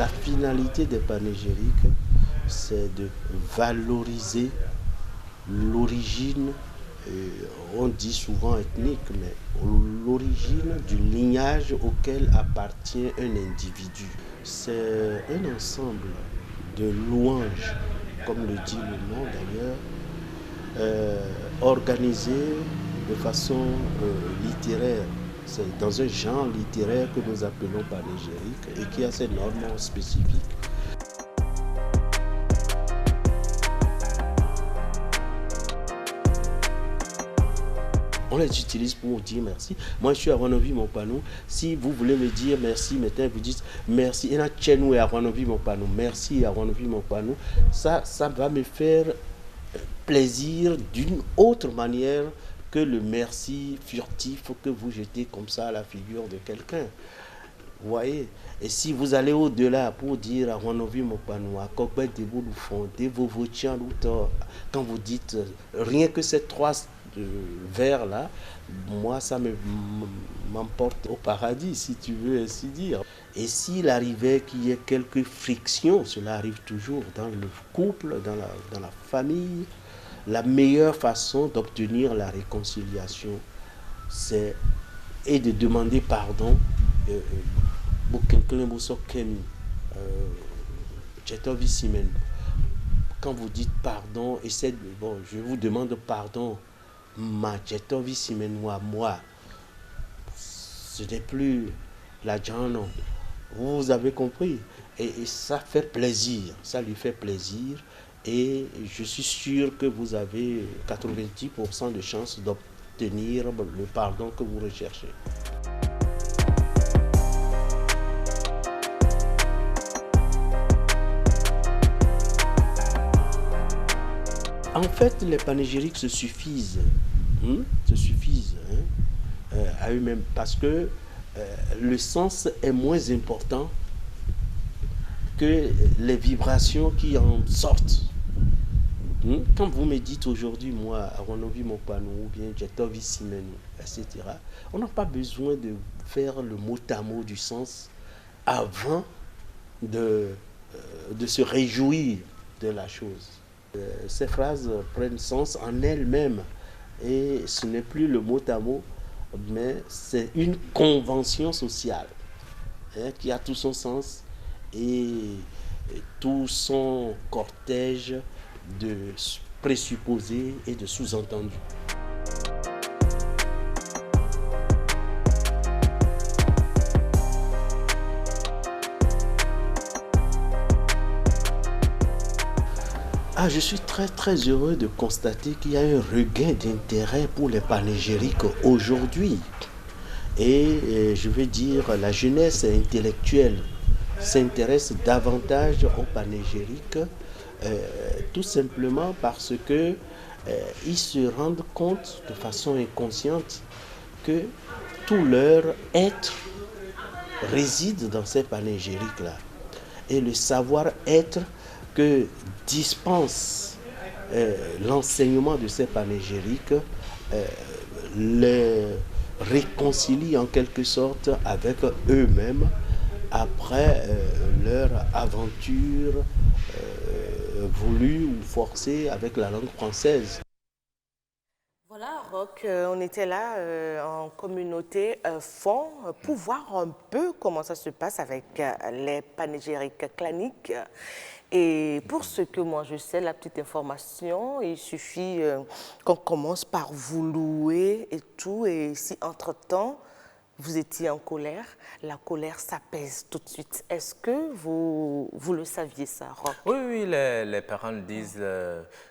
la finalité des panégyriques, c'est de valoriser l'origine, on dit souvent ethnique, mais l'origine du lignage auquel appartient un individu. C'est un ensemble de louanges, comme le dit le nom d'ailleurs, organisé de façon littéraire. C'est dans un genre littéraire que nous appelons panégyrique et qui a ses normes spécifiques. On les utilise pour dire merci. Moi, je suis à Ronovi, mon panneau. Si vous voulez me dire merci, maintenant, vous dites merci. Et là, Tchenou est à Ronovi, mon panneau. Merci à Ronovi, mon panneau. Ça va me faire plaisir d'une autre manière que le merci furtif que vous jetez comme ça à la figure de quelqu'un. Vous voyez? Et si vous allez au-delà pour dire à Ronovi Mopano, à Kokbe de Bouloufon, de Vovotian, quand vous dites rien que ces trois vers-là, moi ça m'emporte au paradis, si tu veux ainsi dire. Et s'il arrivait qu'il y ait quelques frictions, cela arrive toujours dans le couple, dans la famille, la meilleure façon d'obtenir la réconciliation, c'est et de demander pardon. Quand vous dites pardon, je vous demande pardon, moi, ce n'est plus la Jano. Vous avez compris. Et ça fait plaisir, ça lui fait plaisir. Et je suis sûr que vous avez 90% de chances d'obtenir le pardon que vous recherchez. En fait, les panégyriques se suffisent, à eux-mêmes parce que le sens est moins important que les vibrations qui en sortent. Quand vous me dites aujourd'hui, moi, Aronovi Mopano ou bien Jetovi Simenu, etc., on n'a pas besoin de faire le mot à mot du sens avant de se réjouir de la chose. Ces phrases prennent sens en elles-mêmes et ce n'est plus le mot à mot, mais c'est une convention sociale qui a tout son sens et tout son cortège de présupposés et de sous-entendus. Je suis très heureux de constater qu'il y a un regain d'intérêt pour les panégyriques aujourd'hui. Et je veux dire, la jeunesse intellectuelle s'intéresse davantage aux panégyriques, tout simplement parce que ils se rendent compte de façon inconsciente que tout leur être réside dans ces panégyriques-là. Et le savoir-être que dispense l'enseignement de ces panégyriques les réconcilie en quelque sorte avec eux-mêmes après leur aventure voulue ou forcée avec la langue française. Voilà, Roch, on était là en communauté fond pour voir un peu comment ça se passe avec les panégyriques claniques. Et pour ce que moi je sais, la petite information, il suffit qu'on commence par vous louer et tout. Et si entre-temps, vous étiez en colère, la colère s'apaise tout de suite. Est-ce que vous le saviez ça, Roch? Oui, les parents le disent,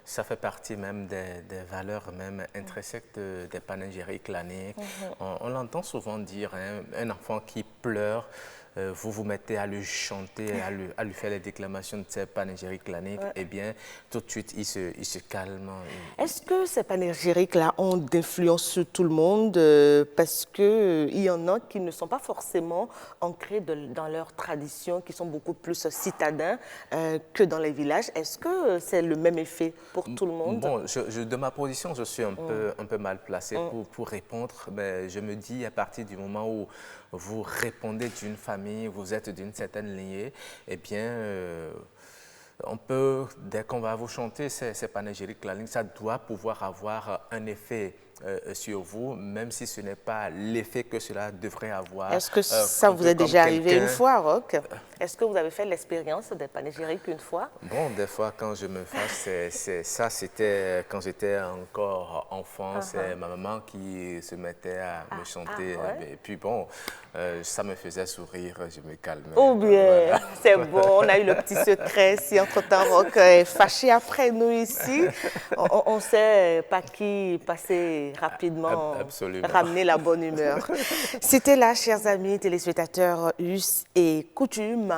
ça fait partie même des valeurs même intrinsèques des panégyriques claniques. On l'entend souvent dire, hein, un enfant qui pleure, vous vous mettez à lui chanter, à lui faire les déclamations de ces panégyriques claniques, eh bien, tout de suite, il se calme. Est-ce que ces panégyriques-là ont d'influence sur tout le monde parce qu'il y en a qui ne sont pas forcément ancrés dans leurs traditions, qui sont beaucoup plus citadins que dans les villages. Est-ce que c'est le même effet pour tout le monde? Bon, de ma position, je suis un peu mal placé pour répondre, mais je me dis à partir du moment où vous répondez d'une famille, vous êtes d'une certaine lignée, eh bien, on peut, dès qu'on va vous chanter ces panégyriques claniques, ça doit pouvoir avoir un effet sur vous, même si ce n'est pas l'effet que cela devrait avoir. Est-ce que ça vous est déjà arrivé une fois, Roch? Est-ce que vous avez fait l'expérience des panégyriques une fois? Bon, des fois, quand je me fâche, c'était quand j'étais encore enfant, c'est ma maman qui se mettait à me chanter. Ouais. Et puis bon, ça me faisait sourire, je me calmais. Oh bien, Voilà. c'est bon, on a eu le petit secret. Si entre-temps Roch est fâché après nous ici, on sait pas qui passer rapidement, Absolument. ramener la bonne humeur. C'était là, chers amis téléspectateurs, us et coutumes,